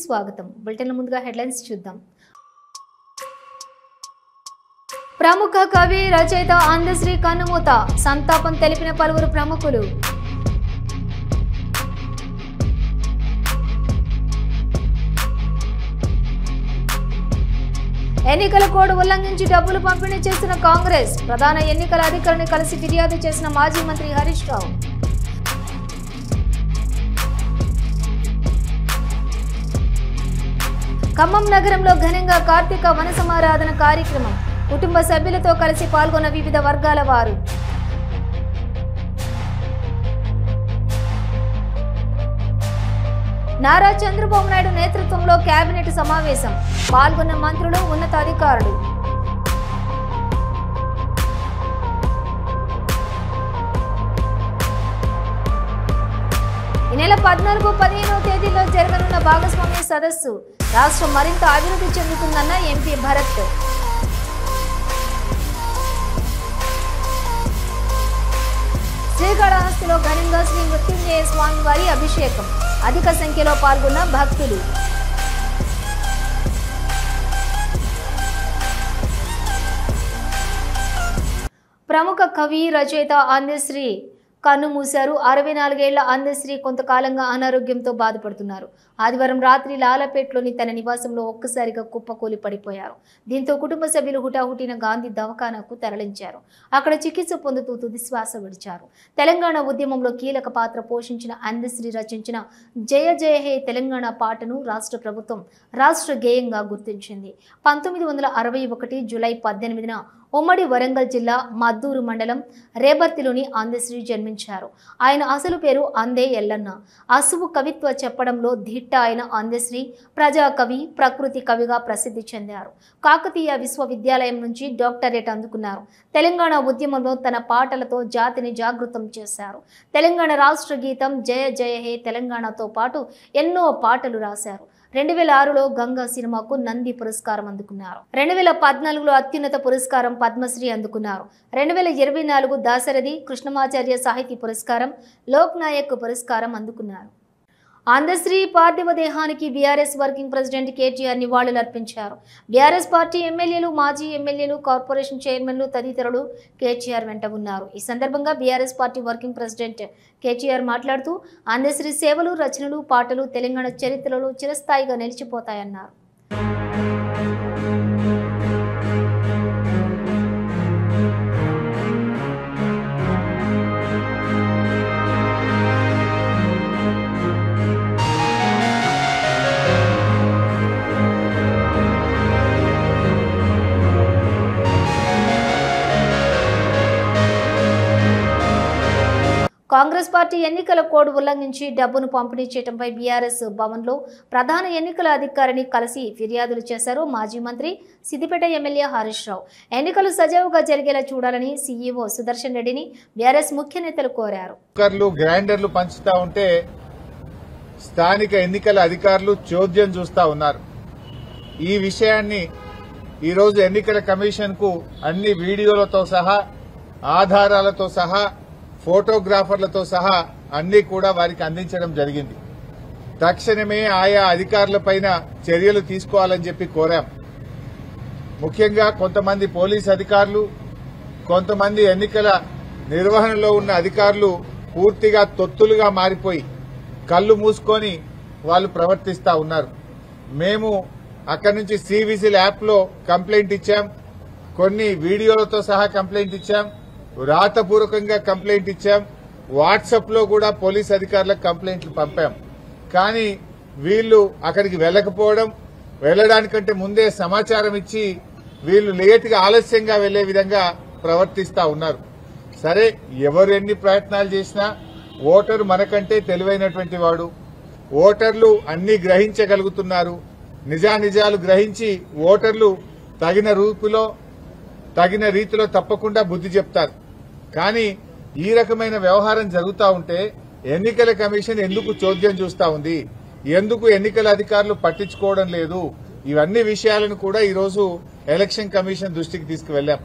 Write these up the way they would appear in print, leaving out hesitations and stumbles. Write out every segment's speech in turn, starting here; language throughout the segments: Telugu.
స్వాగతం. బులెటిన్ల ముందుగా హెడ్లైన్స్ చూద్దాం. ప్రముఖ కవి రచయిత అందశ్రీ కన్నుమూత, సంతాపం తెలిపిన పలువురు ప్రముఖులు. ఎన్నికల కోడ్ ఉల్లంఘించి డబ్బులు పంపిణీ చేసిన కాంగ్రెస్, ప్రధాన ఎన్నికల అధికారిని కలిసి ఫిర్యాదు చేసిన మాజీ మంత్రి హరీష్ రావు. ఖమ్మం నగరంలో ఘనంగా కార్తీక వన సమారాధన కార్యక్రమం, కుటుంబ సభ్యులతో కలిసి పాల్గొన్న వివిధ వర్గాల వారు. నారా చంద్రబాబు నాయుడు నేతృత్వంలో కేబినెట్ సమావేశం, పాల్గొన్న మంత్రులు, ఉన్నతాధికారులు. ఈ నెల 14-15వ తేదీలో జరగనున్న భాగస్వామ్య సదస్సు, రాష్ట్రం మరింత అభివృద్ధి చెందుతుందన్న ఎంపీ భరత్. శ్రీకాళహస్తిలో ఘనంగా శ్రీ మృత్యుంజయ స్వామి వారి అభిషేకం, అధిక సంఖ్యలో పాల్గొన్న భక్తులు. ప్రముఖ కవి రచయిత అందశ్రీ కన్నుమూశారు. 64 ఏళ్ల అందశ్రీ కొంతకాలంగా అనారోగ్యంతో బాధపడుతున్నారు. ఆదివారం రాత్రి లాలపేట్లోని తన నివాసంలో ఒక్కసారిగా కుప్పకూలి పడిపోయారు. దీంతో కుటుంబ సభ్యులు హుటాహుటిన గాంధీ దవాఖానాకు తరలించారు. అక్కడ చికిత్స పొందుతూ తుది శ్వాస విడిచారు. తెలంగాణ ఉద్యమంలో కీలక పాత్ర పోషించిన అందశ్రీ రచించిన జయ జయ హే తెలంగాణ పాటను రాష్ట్ర ప్రభుత్వం రాష్ట్ర గేయంగా గుర్తించింది. 1961 జూలై 18న ఉమ్మడి వరంగల్ జిల్లా మద్దూరు మండలం రేబర్తిలోని అందశ్రీ జన్మించారు. ఆయన అసలు పేరు అందే ఎల్లన్న. అసువు కవిత్వ చెప్పడంలో ధిట్ట అయిన అందశ్రీ ప్రజాకవి, ప్రకృతి కవిగా ప్రసిద్ధి చెందారు. కాకతీయ విశ్వవిద్యాలయం నుంచి డాక్టరేట్ అందుకున్నారు. తెలంగాణ ఉద్యమంలో తన పాటలతో జాతిని జాగృతం చేశారు. తెలంగాణ రాష్ట్ర గీతం జయ జయ హే తెలంగాణతో పాటు ఎన్నో పాటలు రాశారు. 2006లో గంగా సినిమాకు నంది పురస్కారం అందుకున్నారు. 2014లో అత్యున్నత పురస్కారం పద్మశ్రీ అందుకున్నారు. 2024 దాశరథి కృష్ణమాచార్య సాహితీ పురస్కారం, లోక్ నాయక్ పురస్కారం అందుకున్నారు. అందశ్రీ పార్థివ దేహానికి బీఆర్ఎస్ వర్కింగ్ ప్రెసిడెంట్ కేటీఆర్ నివాళులర్పించారు. బీఆర్ఎస్ పార్టీ ఎమ్మెల్యేలు, మాజీ ఎమ్మెల్యేలు, కార్పొరేషన్ చైర్మన్లు తదితరులు కేటీఆర్ వెంట ఉన్నారు. ఈ సందర్భంగా BRS party working president KTR మాట్లాడుతూ అందశ్రీ సేవలు, రచనలు, పాటలు తెలంగాణ చరిత్రలో చిరస్థాయిగా నిలిచిపోతాయన్నారు. కాంగ్రెస్ పార్టీ ఎన్నికల కోడ్ ఉల్లంఘించి డబ్బును పంపిణీ చేయడంపై బీఆర్ఎస్ భవన్లో ప్రధాన ఎన్నికల అధికారిని కలిసి ఫిర్యాదులు చేశారు మాజీ మంత్రి, సిద్దిపేట ఎమ్మెల్యే హరీష్ రావు. ఎన్నికలు సజావుగా జరిగేలా చూడాలని సీఈఓ సుదర్శన్ రెడ్డిని బీఆర్ఎస్ ముఖ్య నేతలు కోరారు. గ్రైండర్లు పంచుతా ఉంటే స్థానిక ఎన్నికల అధికారులు చోద్యం చూస్తా ఉన్నారు. ఈ విషయాన్ని ఈరోజు ఎన్నికల కమిషన్ కు అన్ని వీడియోలతో సహా, ఆధారాలతో సహా, ఫోటోగ్రాఫర్లతో సహా అన్ని కూడా వారికి అందించడం జరిగింది. తక్షణమే ఆయా అధికారులపైన చర్యలు తీసుకోవాలని చెప్పి కోరాం. ముఖ్యంగా కొంతమంది పోలీస్ అధికారులు, కొంతమంది ఎన్నికల నిర్వహణలో ఉన్న అధికారులు పూర్తిగా తొత్తులుగా మారిపోయి కళ్లు మూసుకొని వాళ్ళు ప్రవర్తిస్తా ఉన్నారు. మేము అక్కడి నుంచి సివిజిల్ యాప్లో కంప్లైంట్ ఇచ్చాం, కొన్ని వీడియోలతో సహా కంప్లైంట్ ఇచ్చాం, రాతపూర్వకంగా కంప్లైంట్ ఇచ్చాం, వాట్సాప్ లో కూడా పోలీస్ అధికారులకు కంప్లైంట్లు పంపాం. కానీ వీళ్లు అక్కడికి వెళ్లకపోవడం, వెళ్లడానికంటే ముందే సమాచారం ఇచ్చి వీళ్లు లేటుగా ఆలస్యంగా వెళ్లే విధంగా ప్రవర్తిస్తా ఉన్నారు. సరే, ఎవరు ఎన్ని ప్రయత్నాలు చేసినా ఓటరు మనకంటే తెలివైనటువంటి వాడు. ఓటర్లు అన్ని గ్రహించగలుగుతున్నారు. నిజానిజాలు గ్రహించి ఓటర్లు తగిన రీతిలో తప్పకుండా బుద్ధి చెప్తారు. కానీ ఈ రకమైన వ్యవహారం జరుగుతూ ఉంటే ఎన్నికల కమిషన్ ఎందుకు చోద్యం చూస్తా ఉంది, ఎందుకు ఎన్నికల అధికారులు పట్టించుకోవడం లేదు, ఇవన్నీ విషయాలను కూడా ఈరోజు ఎలక్షన్ కమిషన్ దృష్టికి తీసుకువెళ్లాం.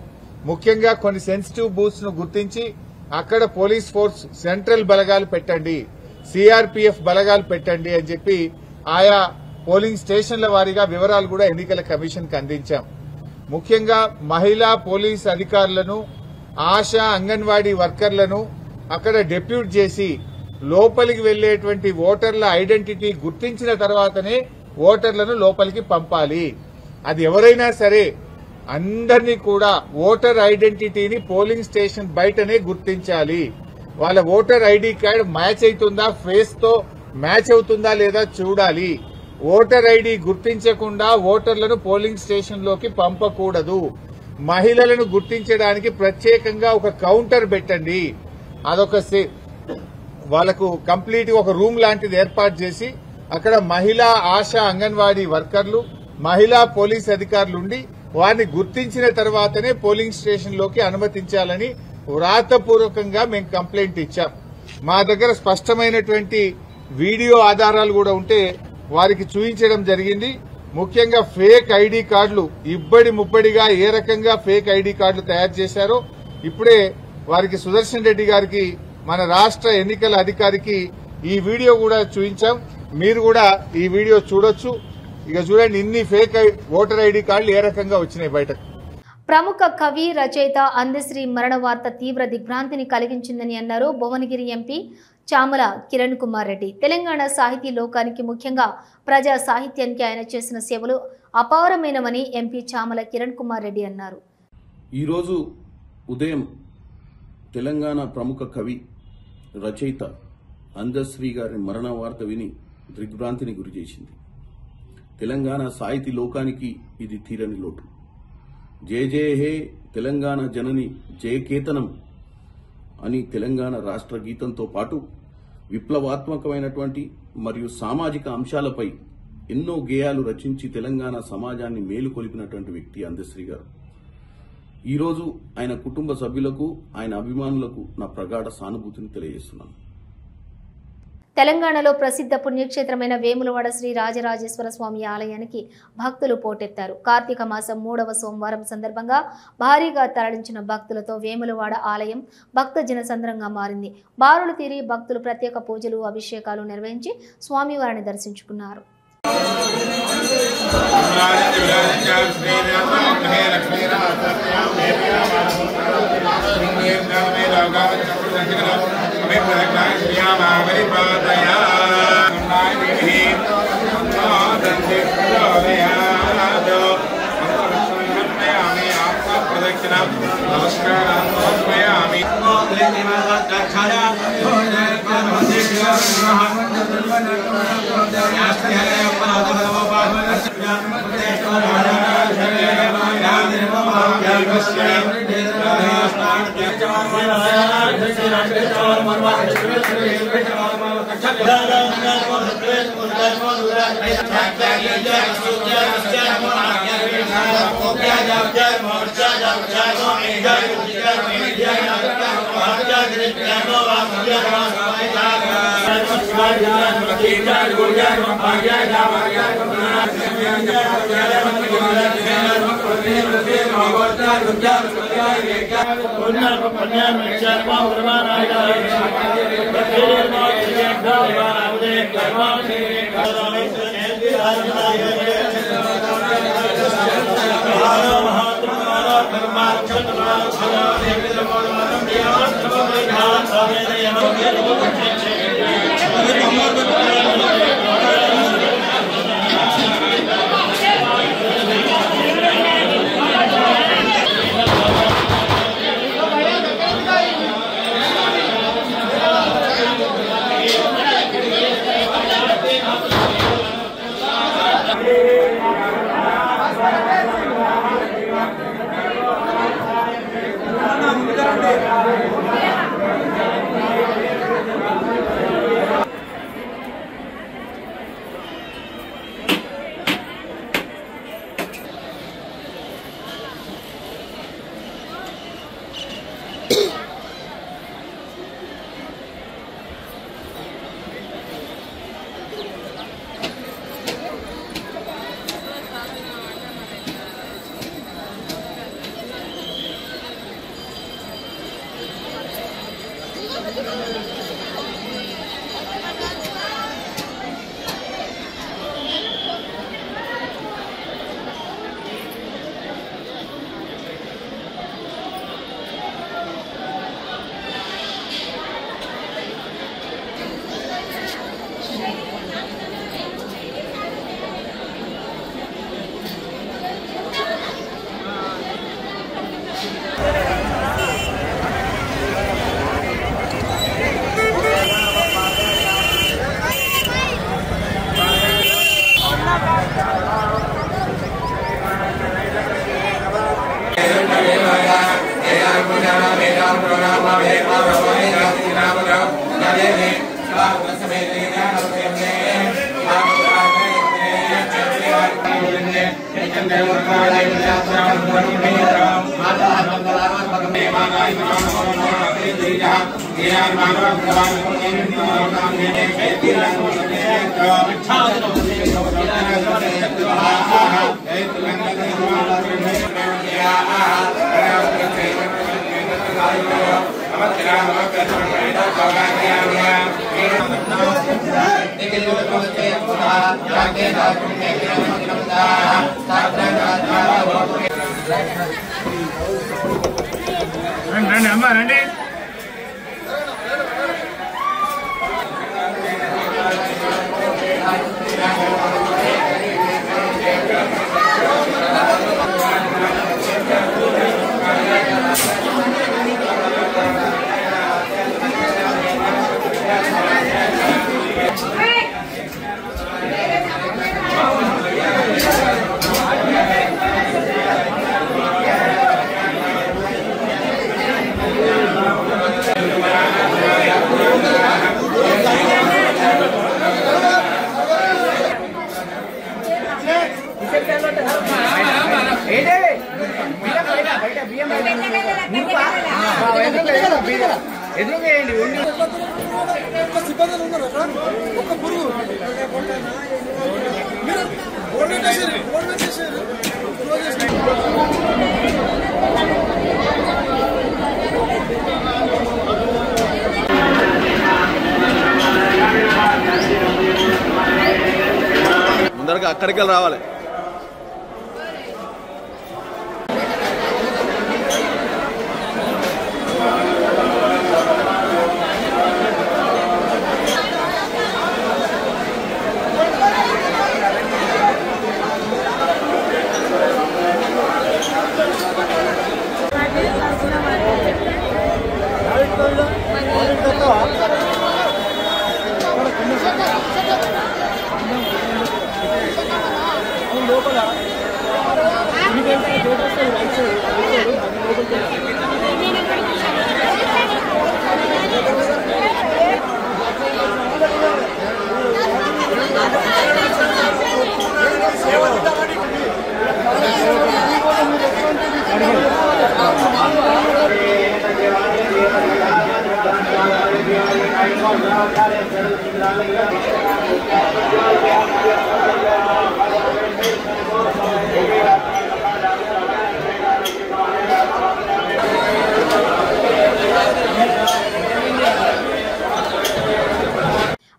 ముఖ్యంగా కొన్ని సెన్సిటివ్ బూత్స్ ను గుర్తించి అక్కడ పోలీస్ ఫోర్స్ సెంట్రల్ బలగాలు పెట్టండి, సిఆర్పీఎఫ్ బలగాలు పెట్టండి అని చెప్పి ఆయా పోలింగ్ స్టేషన్ల వారీగా వివరాలు కూడా ఎన్నికల కమిషన్కి అందించాం. ముఖ్యంగా మహిళా పోలీస్ అధికారులను, ఆశా అంగన్వాడీ వర్కర్లను అక్కడ డెప్యూట్ చేసి లోపలికి వెళ్లేటువంటి ఓటర్ల ఐడెంటిటీ గుర్తించిన తర్వాతనే ఓటర్లను లోపలికి పంపాలి. అది ఎవరైనా సరే అందరినీ కూడా ఓటర్ ఐడెంటిటీని పోలింగ్ స్టేషన్ బయటనే గుర్తించాలి. వాళ్ళ ఓటర్ ఐడి కార్డు మ్యాచ్ అవుతుందా, ఫేస్ తో మ్యాచ్ అవుతుందా లేదా చూడాలి. ఓటర్ ఐడి గుర్తించకుండా ఓటర్లను పోలింగ్ స్టేషన్ లోకి పంపకూడదు. మహిళలను గుర్తించడానికి ప్రత్యేకంగా ఒక కౌంటర్ పెట్టండి. అదొక వాళ్లకు కంప్లీట్ ఒక రూమ్ లాంటిది ఏర్పాటు చేసి అక్కడ మహిళా ఆశా అంగన్వాడీ వర్కర్లు, మహిళా పోలీస్ అధికారులు ఉండి వారిని గుర్తించిన తర్వాతనే పోలింగ్ స్టేషన్ లోకి అనుమతించాలని వ్రాతపూర్వకంగా మేము కంప్లైంట్ ఇచ్చాం. మా దగ్గర స్పష్టమైనటువంటి వీడియో ఆధారాలు కూడా ఉంటే వారికి చూపించడం జరిగింది. ముఖ్యంగా ఫేక్ ఐడి కార్డులు ఇబ్బడి ముబ్బడిగా ఏ రకంగా ఫేక్ ఐడి కార్డులు తయారు చేశారో ఇప్పుడే వారికి సుదర్శన్ రెడ్డి గారికి, మన రాష్ట్ర ఎన్నికల అధికారికి ఈ వీడియో కూడా చూపించాం. మీరు కూడా ఈ వీడియో చూడొచ్చు. ఇక చూడండి, ఇన్ని ఫేక్ ఓటర్ ఐడి కార్డులు ఏ రకంగా వచ్చినాయి బయటకు. ప్రముఖ కవి రచయిత అందశ్రీ మరణ వార్త తీవ్ర దిగ్భ్రాంతిని కలిగించిందని అన్నారు భువనగిరి ఎంపీ చామల కిరణ్ కుమార్ రెడ్డి. తెలంగాణ సాహితీ లోకానికి, ముఖ్యంగా ప్రజా సాహిత్యానికి ఆయన చేసిన సేవలు అపారమైనవని ఎంపీ చామల కిరణ్ కుమార్ రెడ్డి అన్నారు. ఈరోజు ఉదయం తెలంగాణ ప్రముఖ కవి రచయిత అందశ్రీ గారి మరణ వార్త విని దిగ్భ్రాంతిని గురిచేసింది. తెలంగాణ సాహితీ లోకానికి ఇది తీరని లోటు. జయ జయ హే తెలంగాణ జనని జయకేతనం అని తెలంగాణ రాష్ట్ర గీతంతో పాటు విప్లవాత్మకమైనటువంటి మరియు సామాజిక అంశాలపై ఎన్నో గేయాలు రచించి తెలంగాణ సమాజాన్ని మేలుకొలిపినటువంటి వ్యక్తి అందశ్రీ గారు. ఈరోజు ఆయన కుటుంబ సభ్యులకు, ఆయన అభిమానులకు నా ప్రగాఢ సానుభూతిని తెలియజేస్తున్నాను. తెలంగాణలో ప్రసిద్ధ పుణ్యక్షేత్రమైన వేములవాడ శ్రీ రాజరాజేశ్వర స్వామి ఆలయానికి భక్తులు పోటెత్తారు. కార్తీక మాసం 3వ సోమవారం సందర్భంగా భారీగా తరలించిన భక్తులతో వేములవాడ ఆలయం భక్తజన సంద్రంగా మారింది. బారులు తీరి భక్తులు ప్రత్యేక పూజలు, అభిషేకాలు నిర్వహించి స్వామివారిని దర్శించుకున్నారు. రండి సిబ్బందులు ఉన్నారు అక్కడ ఒక్క పురుగు ముందరగా అక్కడికి రావాలి.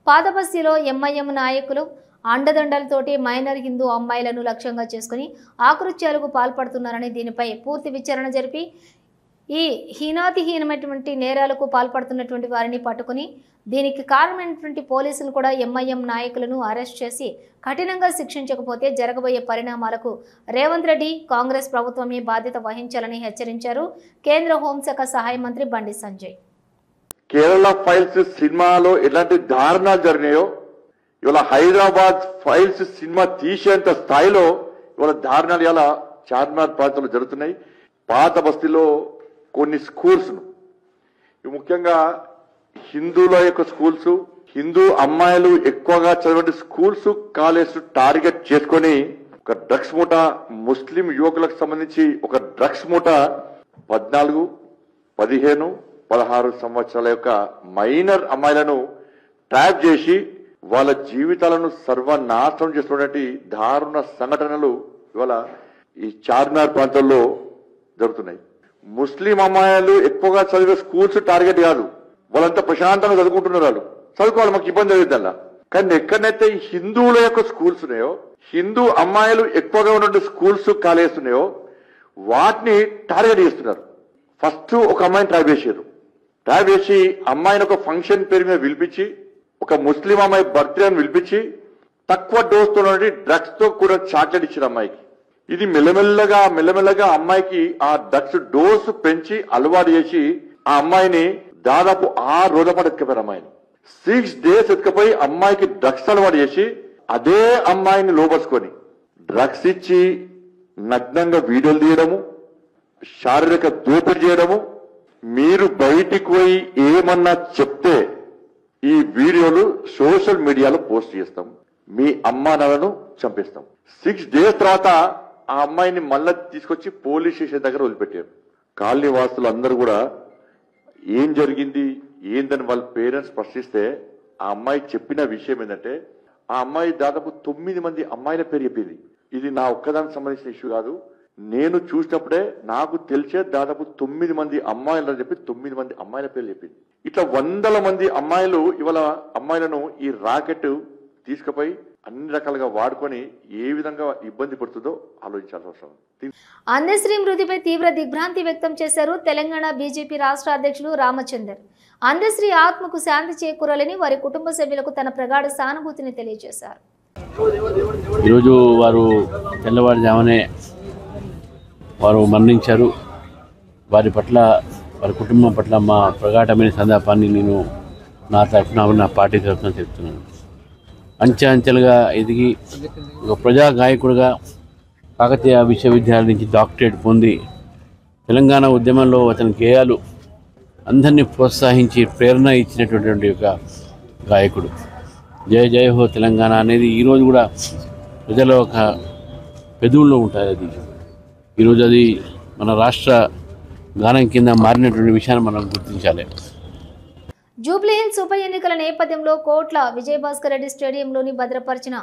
పాతబస్తీలో ఎంఐఎం నాయకులు అండదండలతోటి మైనర్ హిందూ అమ్మాయిలను లక్ష్యంగా చేసుకుని ఆకృత్యాలకు పాల్పడుతున్నారని దీనిపై పూర్తి విచారణ జరిపి ఈ హీనాతిహీనమైనటువంటి నేరాలకు పాల్పడుతున్నటువంటి వారిని పట్టుకుని దీనికి కారణమైనటువంటి పోలీసులు కూడా ఎంఐఎం నాయకులను అరెస్ట్ చేసి కఠినంగా శిక్షించకపోతే జరగబోయే పరిణామాలకు రేవంత్ రెడ్డి కాంగ్రెస్ ప్రభుత్వమే బాధ్యత వహించాలని హెచ్చరించారు కేంద్ర హోంశాఖ సహాయ మంత్రి బండి సంజయ్. కేరళ ఫైల్స్ సినిమాలో ఎలాంటి దారుణాలు జరిగినాయో ఇవాళ హైదరాబాద్ ఫైల్స్ సినిమా తీసేంత స్థాయిలో ఇవాళ దారుణాలు ఇలా చార్మినార్ ప్రాంతంలో జరుగుతున్నాయి. పాత బస్తీలో కొన్ని స్కూల్స్ ముఖ్యంగా హిందువుల యొక్క స్కూల్స్, హిందూ అమ్మాయిలు ఎక్కువగా చదివే స్కూల్స్ కాలేజ్ టార్గెట్ చేసుకొని ఒక డ్రగ్స్ మూట, ముస్లిం యువకులకు సంబంధించి ఒక డ్రగ్స్ మూట 14, 15, 16 సంవత్సరాల యొక్క మైనర్ అమ్మాయిలను ట్రాప్ చేసి వాళ్ళ జీవితాలను సర్వనాశనం చేస్తున్నటువంటి దారుణ సంఘటనలు ఇవాళ ఈ చార్మినార్ ప్రాంతంలో జరుగుతున్నాయి. ముస్లిం అమ్మాయిలు ఎక్కువగా చదివే స్కూల్స్ టార్గెట్ కాదు, వాళ్ళంతా ప్రశాంతంగా చదువుకుంటున్నారు, వాళ్ళు చదువుకోవాలి, మాకు ఇబ్బంది జరిగిందల్లా. కానీ ఎక్కడైతే హిందువుల యొక్క స్కూల్స్ ఉన్నాయో, హిందూ అమ్మాయిలు ఎక్కువగా ఉన్న స్కూల్స్ కాలేజెస్ ఉన్నాయో వాటిని టార్గెట్ చేస్తున్నారు. ఫస్ట్ ఒక అమ్మాయిని ట్రాప్ చేశారు. ట్రాప్ చేసి అమ్మాయిని ఒక ఫంక్షన్ పేరు మీద పిలిపించి, ఒక ముస్లిం అమ్మాయి బర్త్డే అని పిలిపించి తక్కువ డోస్ తో డ్రగ్స్ తో కూడా చాక్లెట్ ఇచ్చారు అమ్మాయికి. ఇది మెల్లమెల్లగా అమ్మాయికి ఆ డ్రగ్స్ డోసు పెంచి అలవాటు చేసి ఆ అమ్మాయిని దాదాపు 6 రోజుల పాటు ఎత్తుకపోయారు. అమ్మాయిని 6 days ఎత్తుకపోయి అమ్మాయికి డ్రగ్స్ అలవాటు చేసి అదే అమ్మాయిని లోపరుచుకొని డ్రగ్స్ ఇచ్చి నగ్నంగా వీడియోలు తీయడము, శారీరక దోపిడీ చేయడము, మీరు బయటికి పోయి ఏమన్నా చెప్తే ఈ వీడియోలు సోషల్ మీడియాలో పోస్ట్ చేస్తాం, మీ అమ్మానాలను చంపేస్తాం. 6 days తర్వాత ఆ అమ్మాయిని మళ్ళా తీసుకొచ్చి పోలీస్ స్టేషన్ దగ్గర వదిలిపెట్టారు. కాలనీ వాసులు అందరూ కూడా ఏం జరిగింది ఏందని వాళ్ళ పేరెంట్స్ ప్రశ్నిస్తే ఆ అమ్మాయి చెప్పిన విషయం ఏంటంటే, ఆ అమ్మాయి దాదాపు 9 మంది అమ్మాయిల పేరు చెప్పింది. ఇది నా ఒక్కదానికి సంబంధించిన ఇష్యూ కాదు, నేను చూసినప్పుడే నాకు తెలిసే దాదాపు 9 మంది అమ్మాయిలు అని చెప్పి 9 మంది అమ్మాయిల పేర్లు చెప్పింది. ఇట్లా 100 మంది అమ్మాయిలు ఇవాళ అమ్మాయిలను ఈ రాకెట్ తీసుకుపోయి అన్ని రకాలుగా వాడుకొని ఏ విధంగా ఇబ్బంది పడుతుందో ఆలోచించాల్సిన అవసరం. అందశ్రీ మృతిపై తీవ్ర దిగ్భ్రాంతి వ్యక్తం చేశారు తెలంగాణ బీజేపీ రాష్ట్ర అధ్యక్షులు రామచందర్. అందశ్రీ ఆత్మకు శాంతి చేకూరాలని వారి కుటుంబ సభ్యులకు తన ప్రగాఢ సానుభూతిని తెలియజేశారు. ఈరోజు వారు తెల్లవారుజామునే వారు మరణించారు. వారి పట్ల వారి కుటుంబం పట్ల మా ప్రగాఢమైన సంతాపాన్ని నేను నా తరఫున నా పార్టీ తరఫున చెప్తున్నాను. అంచెలుగా ఎదిగి ఒక ప్రజా గాయకుడిగా కాకతీయ విశ్వవిద్యాలయం నుంచి డాక్టరేట్ పొంది తెలంగాణ ఉద్యమంలో అతని గేయాలు అందరినీ ప్రోత్సహించి ప్రేరణ ఇచ్చినటువంటి ఒక గాయకుడు. జయ జయ హో తెలంగాణ అనేది ఈరోజు కూడా ప్రజల ఒక పెదవుల్లో ఉంటుంది. అది ఈరోజు అది మన రాష్ట్ర గానం కింద మారినటువంటి విషయాన్ని మనం గుర్తించాలి. జూబ్లీహిల్స్ ఉప ఎన్నికల నేపథ్యంలో కోట్ల విజయభాస్కర్ రెడ్డి స్టేడియంలోని భద్రపరిచిన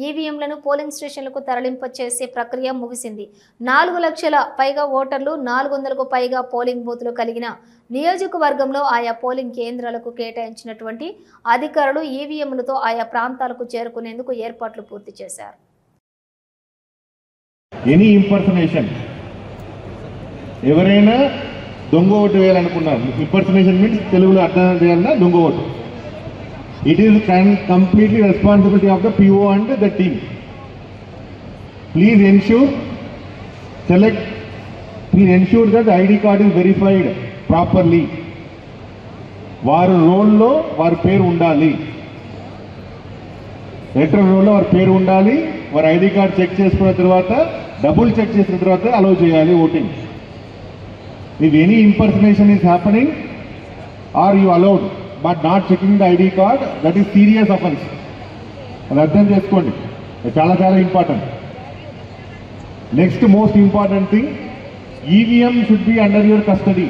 ఈవీఎంలను పోలింగ్ స్టేషన్లకు తరలింప చేసే ప్రక్రియ ముగిసింది. 4 లక్షల పైగా ఓటర్లు, 400కు పైగా పోలింగ్ బూతులు కలిగిన నియోజకవర్గంలో ఆయా పోలింగ్ కేంద్రాలకు కేటాయించినటువంటి అధికారులు ఈవీఎంలతో ఆయా ప్రాంతాలకు చేరుకునేందుకు ఏర్పాట్లు పూర్తి చేశారు. ఎనీ ఇంపర్సనేషన్ ఎవరైనా దొంగ ఓటు వేయాలనుకున్నారు, ఇంపర్సనేషన్ మీన్స్ తెలుగులో అర్థం చేయాలన్నా దొంగ vote. It is completely responsibility of the PO and the team. Please ensure that the ID card is verified properly. వారి రోల్లో వారి పేరు ఉండాలి, ఎలక్ట్రల్ రోల్లో వారి పేరు ఉండాలి. వారి ఐడి కార్డ్ చెక్ చేసుకున్న తర్వాత డబుల్ చెక్ చేసిన తర్వాత అలౌ చేయాలి voting. If any impersonation is happening or you allowed but not checking the ID card, that is serious offense. అది అర్థం చేసుకోండి, చాలా చాలా important. Next most important thing, EVM should be under your custody.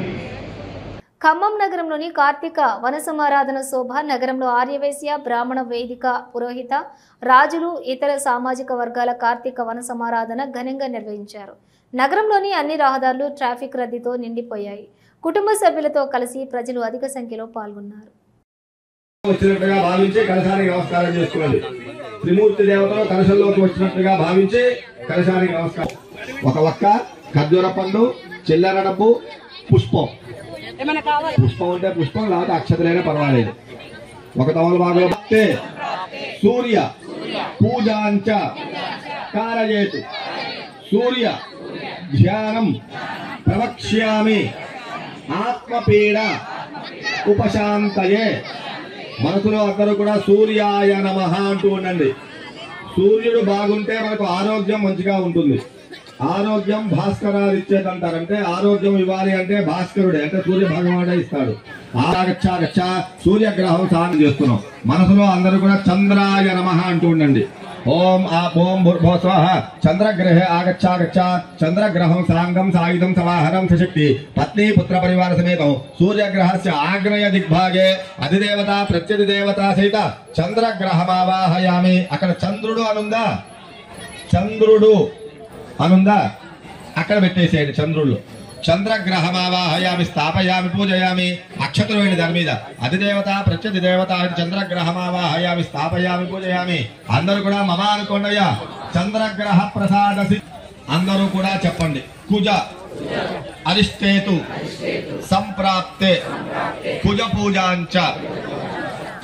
Khammam నగరంలోని కార్తీక వన సమారాధన శోభ నగరంలో ఆర్యవైశ్య బ్రాహ్మణ వేదిక పురోహిత రాజులు ఇతర సామాజిక వర్గాల కార్తీక వన సమారాధన ఘనంగా నిర్వహించారు. నగరంలోని అన్ని రహదారులు ట్రాఫిక్ రద్దీతో నిండిపోయాయి. కుటుంబ సభ్యులతో కలిసి ప్రజలు అధిక సంఖ్యలో పాల్గొన్నారు. వచ్చినట్టుగా భావించి కలశానికి నమస్కారం చేసుకోవాలి. త్రిమూర్తి దేవతలు కలశంలోకి వచ్చినట్టుగా భావించి కలశానికి నమస్కారం. ఒక వక్క, ఖర్జూర పండు, చిల్లర డబ్బు, పుష్పం. పుష్పం అంటే పుష్పం, లేకపోతే అక్షతలైనా పర్వాలేదు. ఒక తమలపాకులో భక్తే సూర్య పూజాంచ కారయేతు. సూర్య ధ్యానం ప్రవక్ష్యామి ఆత్మపీడ ఉపశాంతయే. మనసులో అందరూ కూడా సూర్యాయ నమః అంటూ ఉండండి. సూర్యుడు బాగుంటే మనకు ఆరోగ్యం మంచిగా ఉంటుంది. ఆరోగ్యం భాస్కరాలు ఇచ్చేదంటారంటే ఆరోగ్యం ఇవ్వాలి అంటే భాస్కరుడే, అంటే సూర్య భగవానుడే ఇస్తాడు. ఆగచ్చ సూర్యగ్రహం సాధన చేస్తున్నాం. మనసులో అందరూ కూడా చంద్రాయ నమః అంటూ ఉండండి. ఓం ఓం భూర్భువః స్వః చంద్రగ్రహే ఆగచ్చ చంద్రగ్రహం సాంగం సాయుధం సవాహనం సశక్తి పత్ని పుత్ర పరివార సమేతం సూర్యగ్రహస్య ఆగ్నేయ దిగ్భాగే అధిదేవత ప్రత్యధిదేవత సహిత చంద్రగ్రహమావాహయామి. అక్కడ చంద్రుడు అనుందా, చంద్రుడు అనుందా, అక్కడ పెట్టేసేయండి చంద్రుడు. చంద్రగ్రహమావాహయామి స్థాపయామి పూజయామి. అక్షతులు వేయండి దాని మీద. అధిదేవత ప్రత్యధి దేవత చంద్రగ్రహమావాహయామి స్థాపయామి పూజయామి. అందరూ కూడా మమ అనుకోండియా. చంద్రగ్రహ ప్రసాదసి అందరూ కూడా చెప్పండి. కుజ అరిష్టేతు సంప్రాప్తే కుజ పూజాంచ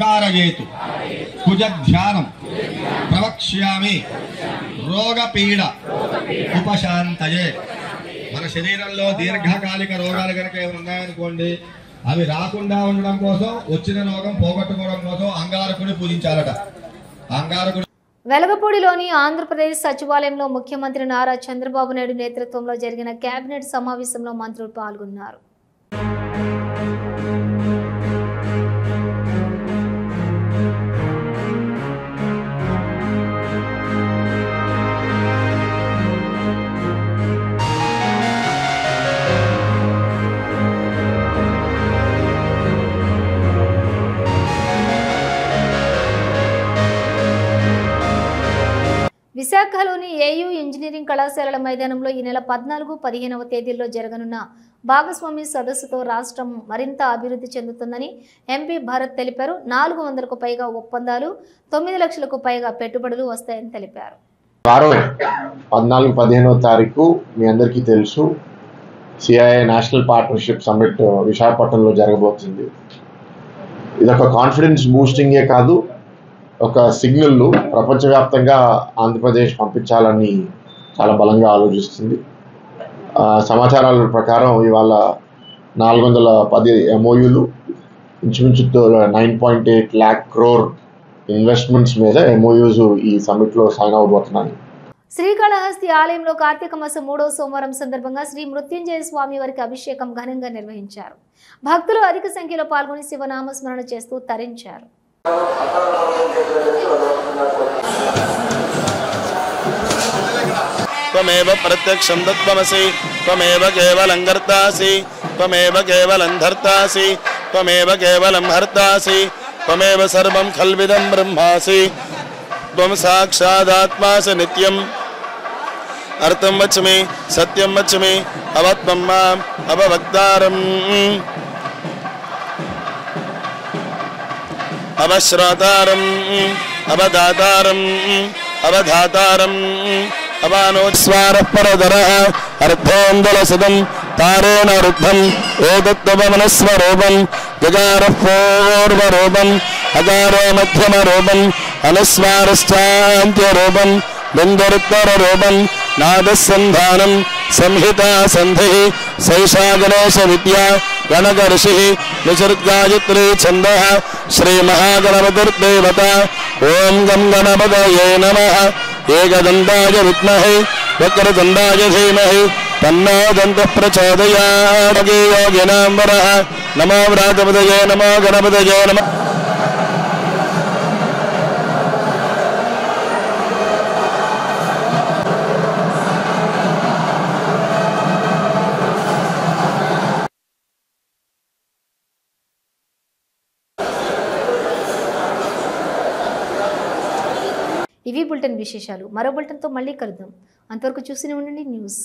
కారయేతు. కుజ ధ్యానం ప్రవక్ష్యామి రోగపీడ ఉపశాంతయే. మన శరీరంలో దీర్ఘకాలిక రోగాలు కనుక ఏమైనా ఉన్నాయనుకోండి, అవి రాకుండా ఉండడం కోసం, వచ్చిన రోగం పోగొట్టుకోవడం కోసం అంగారకుని పూజించాలట. అంగారకుడు వెలగపూడిలోని ఆంధ్రప్రదేశ్ సచివాలయంలో ముఖ్యమంత్రి నారా చంద్రబాబు నాయుడు నేతృత్వంలో జరిగిన కేబినెట్ సమావేశంలో మంత్రులు పాల్గొన్నారు. విశాఖలోని ఏయూ ఇంజనీరింగ్ కళాశాలల మైదానంలో ఈ నెల 14, 15వ తేదీల్లో జరగనున్న భాగస్వామి సదస్సుతో రాష్ట్రం మరింత అభివృద్ధి చెందుతుందని ఎంపీ భరత్ తెలిపారు. 400కు పైగా ఒప్పందాలు, 9 లక్షలకు పైగా పెట్టుబడులు వస్తాయని తెలిపారు. 14, 15వ తారీఖు మీ అందరికీ తెలుసు సిఐఐ నేషనల్ పార్ట్నర్షిప్ సమ్మిట్ విశాఖపట్నంలో జరగబోతుంది. ఇదొక కాన్ఫిడెన్స్ బూస్టింగే కాదు, ఒక సిగ్నల్ ప్రపంచవ్యాప్తంగా ఆంధ్రప్రదేశ్ పంపించాలని చాలా బలంగా ఆలోచిస్తుంది. సమాచారాల ప్రకారం ఇవాళ 410 MOUలు, ఇంచుమించు 9.8 lakh crore ఇన్వెస్ట్మెంట్స్ మీద MOUs ఈ సమ్మిట్లో సైన్ అవబోతున్నాయి. శ్రీకాళహస్తి ఆలయంలో కార్తీక మాసం 3వ సోమవారం సందర్భంగా శ్రీ మృత్యుంజయ స్వామి వారికి అభిషేకం ఘనంగా నిర్వహించారు. భక్తులు అధిక సంఖ్యలో పాల్గొని శివనామస్మరణ చేస్తూ తరించారు. త్వమేవ ప్రత్యక్షం తత్వమసి త్వమేవ కేవలం కర్తాసి త్వమేవ కేవలం ధర్తాసి త్వమేవ కేవలం హర్తాసి త్వమేవ సర్వం ఖల్విదం బ్రహ్మాసి త్వం సాక్షాదాత్మాసి నిత్యం అర్థం వచ్మి సత్యం వచ్మి అవత్వం మాం అవవక్తారం అవశ్రోతారం అవదాతారం అవధాతారం అవానోస్వారః పరదరః అర్ధేందలసదం తారేణ రుద్ధం ఏతత్వమనస్వరూపం గగారః పూర్వరూపం అగారో మధ్యమరూపం అనుస్వారశ్చాంత్యరూపం బిందురుత్తరరూపం నాదస్సంధానం సంహితా సంధి సైషా గణేశ విద్యా గణక ఋషి నిసర్గాయత్రీ ఛందః శ్రీ మహాగణపతిర్దేవత. ఓం గం గణపతయే నమః. ఏకదంతాయ విద్మహే వక్రదంతాయ ధీమహి తన్నో దంతః ప్రచోదయాత్. యోగినాం వరః. నమో వ్రాతపతయే నమో గణపతయే నమః. ఇవి బులెటిన్ విశేషాలు. మరో బులెటిన్తో మళ్ళీ కలుద్దాం. అంతవరకు చూస్తూనే ఉండండి న్యూస్.